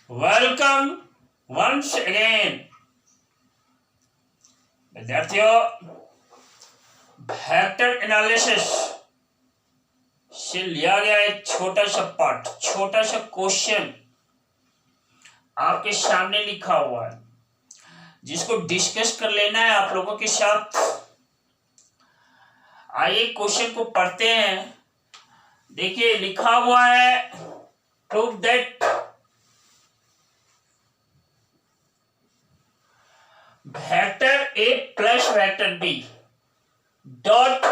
Welcome once again विद्यार्थियों। Vector analysis से लिया गया एक छोटा सा पार्ट, छोटा सा क्वेश्चन आपके सामने लिखा हुआ है, जिसको डिस्कस कर लेना है आप लोगों के साथ। आइए क्वेश्चन को पढ़ते हैं। देखिए लिखा हुआ है, prove that vector A plus vector B dot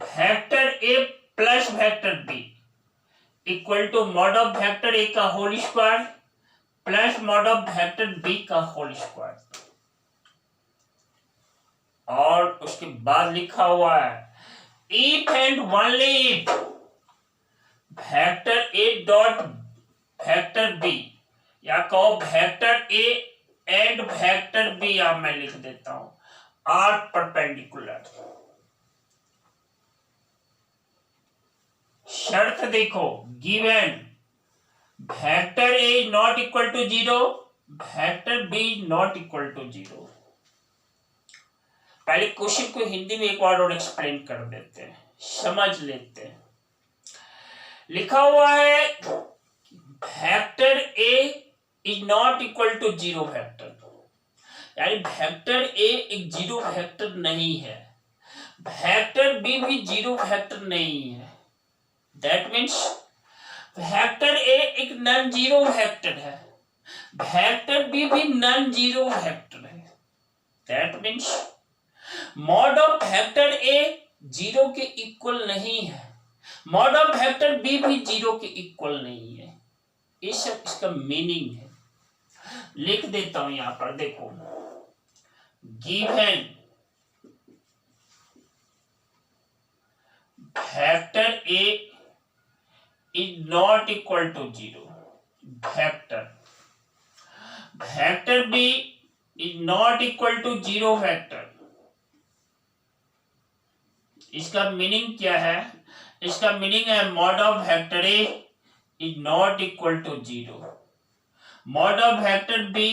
vector A plus vector B equal to mod of vector A का whole square plus mod of vector B का होल स्क्वायर। और उसके बाद लिखा हुआ है if and only if vector A dot vector B, या कहो vector A and vector B, आप मैं लिख देता हूं, आर परपेंडिकुलर। शर्त देखो, given vector A is not equal to 0, vector B is not equal to 0। पहले क्वेश्चन को हिंदी में एक बार और एक्सप्लेन कर देते हैं, समझ लेते हैं। लिखा हुआ है vector A is not equal to 0 vector, यानी वेक्टर ए एक 0 वेक्टर नहीं है, वेक्टर बी भी 0 वेक्टर नहीं है। दैट मीन्स वेक्टर ए एक नॉन जीरो वेक्टर है, वेक्टर बी भी नॉन जीरो वेक्टर है। That means mod of vector ए 0 के इक्वल नहीं है, मॉड ऑफ वेक्टर बी भी 0 के इक्वल नहीं है। इसका मीनिंग है, लिख देता हूं यहां पर। देखो, given vector A is not equal to 0, vector B is not equal to 0 vector. इसका मीनिंग क्या है? इसका मीनिंग है mod of vector A is not equal to 0, mod of vector B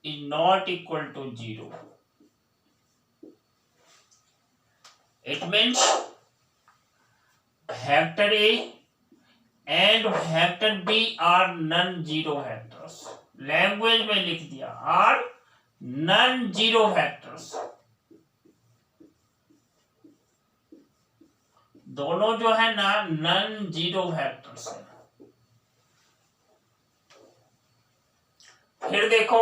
is not equal to 0। It means vector A and vector B are non zero vectors. Language में लिख दिया, are non zero vectors. दोनों जो है ना non zero vectors है। फिर देखो,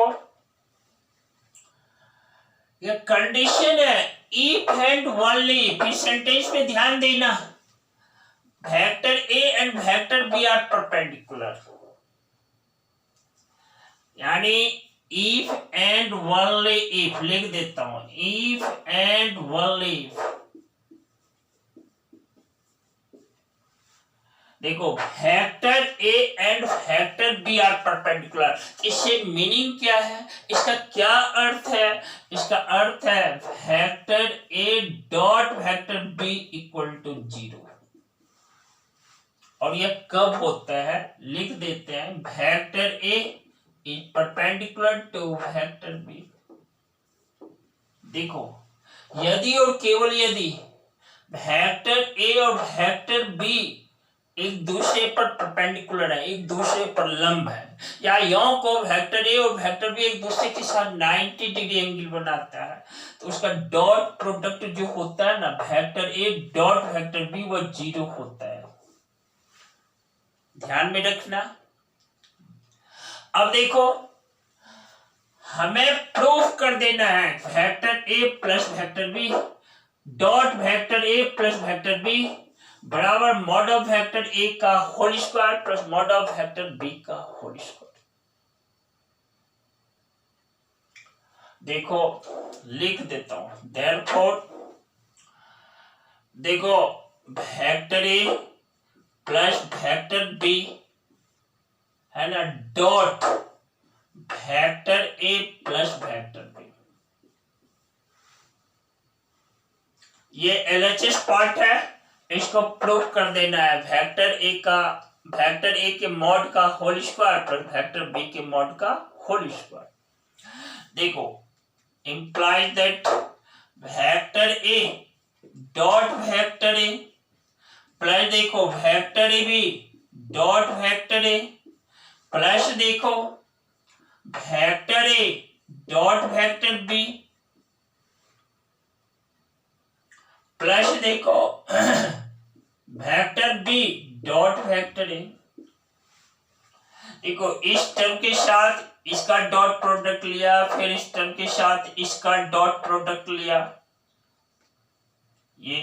ये कंडीशन है इफ एंड ओनली इस सेंटेंस में ध्यान देना। Vector A and vector B are perpendicular, यानी इफ एंड ओनली इफ लिख देता हूं, इफ एंड ओनली इफ। देखो, vector A and vector B are perpendicular, इससे मीनिंग क्या है? इसका क्या अर्थ है? इसका अर्थ है vector A dot vector B equal to 0। और यह कब होता है? लिख देते हैं, vector A is perpendicular to vector B. देखो, यदि और केवल यदि वेक्टर ए और वेक्टर बी एक दूसरे पर परपेंडिकुलर है, एक दूसरे पर लंब है, या यों को वेक्टर ए और वेक्टर बी एक दूसरे के साथ 90 डिग्री एंगल बनाता है, तो उसका डॉट प्रोडक्ट जो होता है ना, vector A dot vector B, वो 0 होता है। ध्यान में रखना। अब देखो, हमें प्रूफ कर देना है vector A plus vector B dot vector A plus vector B बराबर मॉड ऑफ वेक्टर ए का whole square plus mod of vector B का होल स्क्वायर। देखो, लिख देता हूं, देयरफॉर देखो, vector A plus vector B है ना, dot vector A plus vector B. ये एलएचएस पार्ट है, इसको प्रूफ कर देना है। वेक्टर ए का वेक्टर ए के मॉड का whole square plus vector B के मॉड का होल स्क्वायर। देखो implies that vector A dot vector A plus देखो vector A B dot vector A plus देखो vector A dot vector B plus देखो vector B dot vector A. देखो इस term के साथ इसका डॉट प्रोडक्ट लिया, फिर इस टर्म के साथ इसका डॉट प्रोडक्ट लिया, ये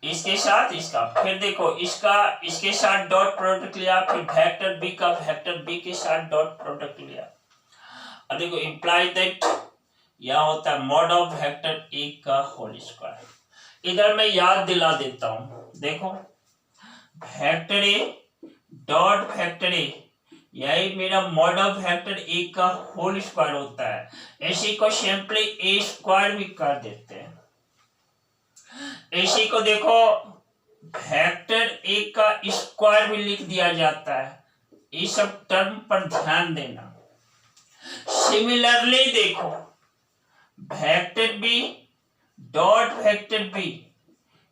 इसके साथ इसका, फिर देखो इसका इसके साथ डॉट प्रोडक्ट लिया, फिर वेक्टर बी का वेक्टर बी के साथ डॉट प्रोडक्ट लिया। अब देखो इंप्लाई दैट यह होता है मॉड ऑफ वेक्टर ए का होल स्क्वायर। इधर मैं याद दिला देता हूं, देखो वेक्टर ए डॉट वेक्टर ए यही मेरा मॉड ऑफ वेक्टर ए का होल स्क्वायर होता है। इसी को सिंपली ए स्क्वायर भी कर देते हैं। इसी को देखो वेक्टर ए का स्क्वायर भी लिख दिया जाता है। ये सब टर्म पर ध्यान देना। सिमिलरली देखो vector B dot vector B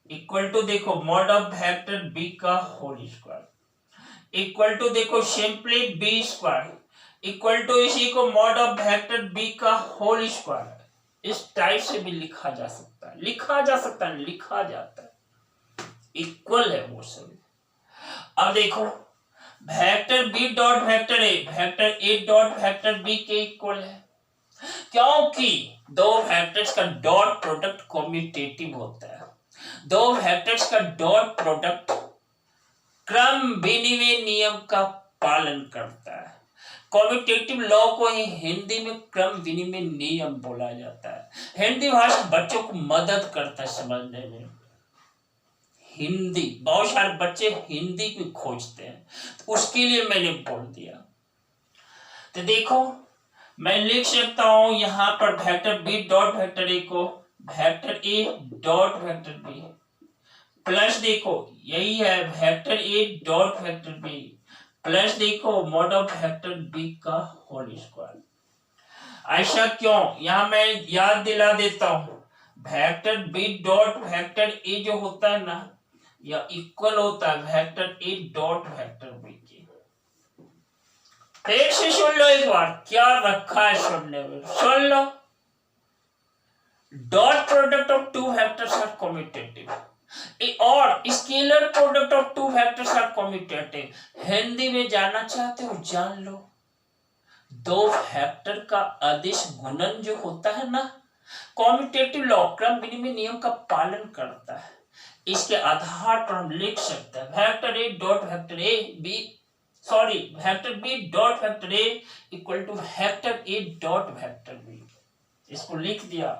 equal to देखो मॉड ऑफ वेक्टर बी का होल स्क्वायर इक्वल टू देखो simply B square equal to इसी को मॉड ऑफ वेक्टर बी का होल स्क्वायर। इस टाइप से भी लिखा जा सकता है, लिखा जाता है, इक्वल है वो सब। अब देखो vector B dot vector A dot vector B के इक्वल है, क्योंकि दो वेक्टर्स का डॉट प्रोडक्ट कम्यूटेटिव होता है। दो वेक्टर्स का डॉट प्रोडक्ट क्रम विनिमय नियम का पालन करता है। कम्यूटेटिव लॉ को ही हिंदी में क्रम विनिमय नियम बोला जाता है। हिंदी भाषा बच्चों को मदद करता है समझने में। हिंदी बहुत सारे बच्चे हिंदी में खोजते हैं, तो उसके लिए मैंने बोल दिया। तो देखो मैं लिख सकता हूं यहां पर vector B dot vector A को vector A dot vector B plus देखो यही है vector A dot vector B plus देखो मॉड ऑफ वेक्टर बी का होल स्क्वायर। ऐसा क्यों, यहां मैं याद दिला देता हूं vector B dot vector A जो होता है ना यह इक्वल होता है vector A dot vector B के। फिर से सुन लो एक बार क्या रखा है सुनने में, सुन लो। Dot product of two vectors are commutative और scalar product of two vectors are commutative. Hindi में जानना चाहते हो जान लो। दो वेक्टर का अदिश गुणन जो होता है ना कम्यूटेटिव लॉ क्रम विनिमय नियम का पालन करता है। इसके आधार पर हम लिख सकते हैं vector A dot vector A B vector B dot vector A equal to vector A dot vector B. इसको लिख दिया।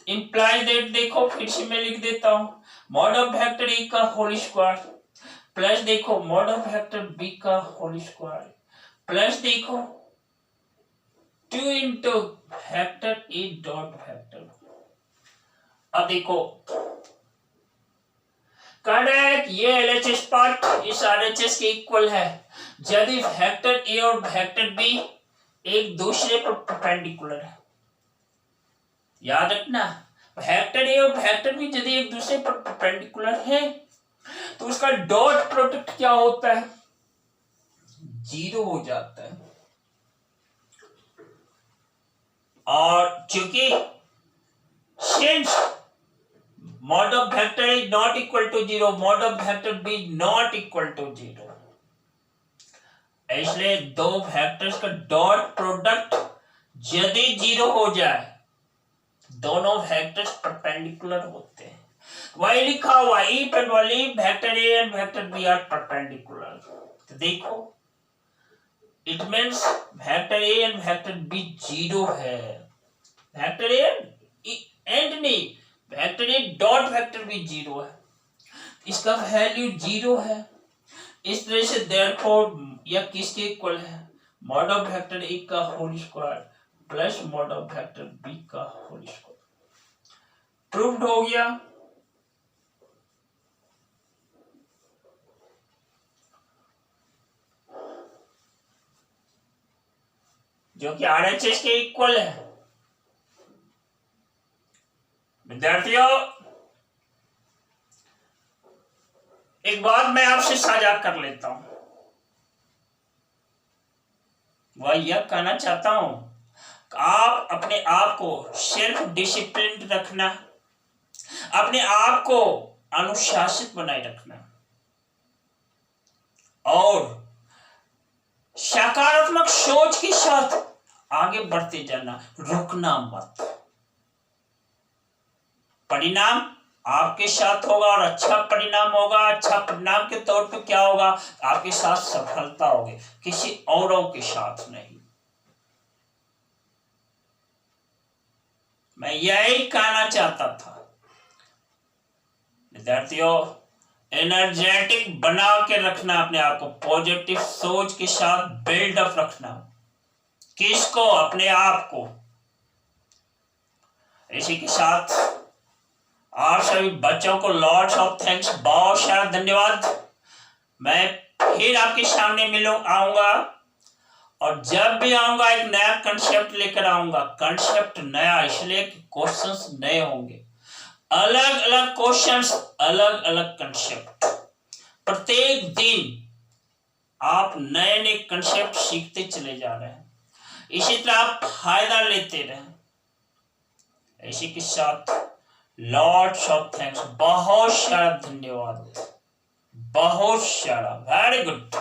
इंप्लाई दैट देखो फिर से मैं लिख देता हूं मॉड ऑफ वेक्टर ए का होल स्क्वायर प्लस देखो मॉड ऑफ वेक्टर बी का होल स्क्वायर प्लस देखो 2 into vector A dot vector. अब देखो करेक्ट ये एलएचएस पार्ट इस आरएचएस के इक्वल है यदि वेक्टर ए और वेक्टर बी एक दूसरे पर परपेंडिकुलर है। याद रखना वेक्टर ए और वेक्टर बी यदि एक दूसरे पर परपेंडिकुलर है तो उसका डॉट प्रोडक्ट क्या होता है, जीरो हो जाता है। और चूंकि since mod of vector A not equal to zero mod of vector B not equal to zero, इसलिए दो वेक्टर्स का डॉट प्रोडक्ट यदि जीरो हो जाए दोनों वेक्टर्स परपेंडिकुलर होते हैं। वही लिखा हुआ if and only vector A and vector B are perpendicular. तो देखो it means vector A and vector B zero है। वेक्टर ए एंड नहीं vector A dot vector B zero है, इसका वैल्यू जीरो है। इस तरह से देयरफॉर यह किसके इक्वल है मॉड ऑफ वेक्टर ए का whole square plus mod of vector B का होल स्क्वायर। प्रूव्ड हो गया। जो कि RHS के इक्वल है। विद्यार्थियों, एक बात मैं आपसे साझा कर लेता हूं, वह यह कहना चाहता हूं, आप अपने आप को सेल्फ डिसिप्लिन रखना, अपने आप को अनुशासित बनाए रखना और सकारात्मक सोच के साथ आगे बढ़ते जाना, रुकना मत। परिणाम आपके साथ होगा और अच्छा परिणाम होगा। अच्छा परिणाम के तौर पे क्या होगा, आपके साथ सफलता होगी, किसी औरों के साथ नहीं। मैं यही कहना चाहता था विद्यार्थियों, एनर्जेटिक बना के रखना, अपने आप को पॉजिटिव सोच के साथ बिल्डअप रखना। किसको? अपने आप को। इसी के साथ आप सभी बच्चों को लॉट्स ऑफ थैंक्स, बहुत सारा धन्यवाद। मैं फिर आपके सामने आऊंगा और जब भी आऊंगा एक नया कंसेप्ट लेकर आऊंगा। कंसेप्ट नया इसलिए कि क्वेश्चंस नए होंगे, अलग अलग क्वेश्चंस, अलग अलग कंसेप्ट। प्रत्येक दिन आप नए नए कंसेप्ट सीखते चले जा रहे हैं, इसी तरह आप फायदा लेते रहें। इसी के साथ लॉट्स ऑफ थैंक्स, बहुत सारा धन्यवाद, बहुत सारा, वेरी गुड।